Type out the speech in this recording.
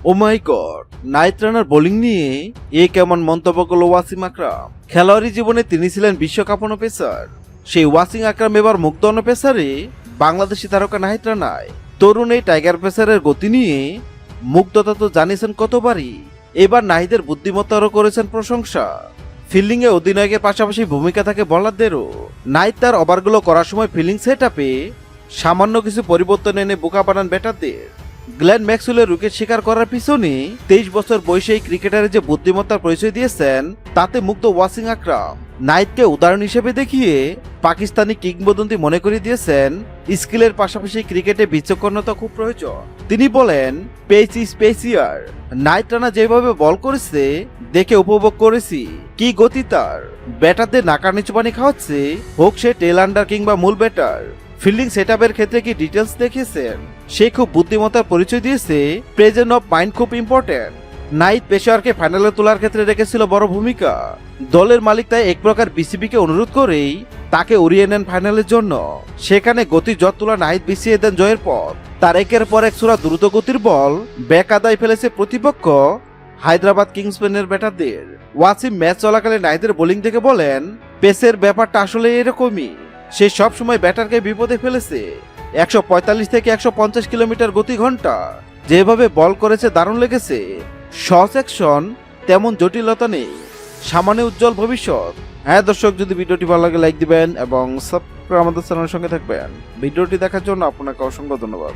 ও মাই god, night রানার bowling নিয়ে কেমন মন্তব্য করল ওয়াসিম আকরাম। খেলোয়াড়ি জীবনে তিনি ছিলেন বিশ্বকাপন পেসার, সেই ওয়াসিম আকরাম এবার মুগ্ধন পেসারে বাংলাদেশি তারকা নাহিদ রানায়। তরুণ এই টাইগার পেসারের গতি নিয়ে মুগ্ধতা তো জানিয়েছেন কতবারই, এবার নাহিদের বুদ্ধিমত্তারও করেছেন প্রশংসা। ফিল্ডিং এ অধিনায়কের পাশাপাশি ভূমিকা থাকে বোলারদেরও। নাহিদ তার ওভারগুলো করার সময় ফিল্ডিং সেট আপে সামান্য কিছু পরিবর্তন এনে বোকা বানান ব্যাটারদের। গ্লেন ম্যাক্সওয়েলের উইকেট শিকার করার পিছনে 23 বছর বয়সী এই ক্রিকেটারের যে বুদ্ধিমত্তার পরিচয় দিয়েছেন তাতে মুগ্ধ ওয়াসিম আকরাম। নাহিদকে উদাহরণ হিসেবে দেখিয়ে পাকিস্তানি কিংবদন্তি মনে করিয়ে দিয়েছেন স্কিলের পাশাপাশি ক্রিকেটে বিচক্ষণতা খুব প্রয়োজন। তিনি বলেন, পেস ইজ পেসিয়ার। নাহিদ রানা যেভাবে বল করেছে দেখে উপভোগ করেছি, কি গতি তার। ব্যাটারদের নাকার নিচু পানি খাওয়াচ্ছে, হোক সে টেল আন্ডার কিংবা মূল ব্যাটার। ফিল্ডিং সেটআপের ক্ষেত্রে কি ডিটেলস দেখেছেন, সে খুব বুদ্ধিমত্তার পরিচয় দিয়েছে। প্রেজেন্ট অফ মাইন্ড খুব ইম্পর্টেন্ট। নাহিদ পেশোয়ারকে ফাইনালে তোলার ক্ষেত্রে রেখেছিল বড় ভূমিকা। দলের মালিক তাই এক প্রকার বিসিবিকে অনুরোধ করেই তাকে উড়িয়ে নেন ফাইনালের জন্য। সেখানে গতি জট তোলা নাহিদ বিছিয়ে দেন জয়ের পথ। তার একের পর এক ছোড়া দ্রুত গতির বল ব্যাক আদায় ফেলেছে প্রতিপক্ষ হায়দ্রাবাদ কিংসম্যানের ব্যাটারদের। ওয়াসিম ম্যাচ চলাকালে নাহিদের বোলিং দেখে বলেন, পেসের ব্যাপারটা আসলে এরকমই, সে সব সময় ব্যাটারকে বিপদে ফেলেছে। 145 থেকে 150 কিলোমিটার গতি ঘন্টা যেভাবে বল করেছে দারুণ লেগেছে। সহজ অ্যাকশন, তেমন জটিলতা নেই, সামান্য উজ্জ্বল ভবিষ্যৎ। হ্যাঁ দর্শক, যদি ভিডিওটি ভালো লাগে লাইক দিবেন এবং সাবস্ক্রাইব আমাদের চ্যানেলের সঙ্গে থাকবেন। ভিডিওটি দেখার জন্য আপনাকে অসংখ্য ধন্যবাদ।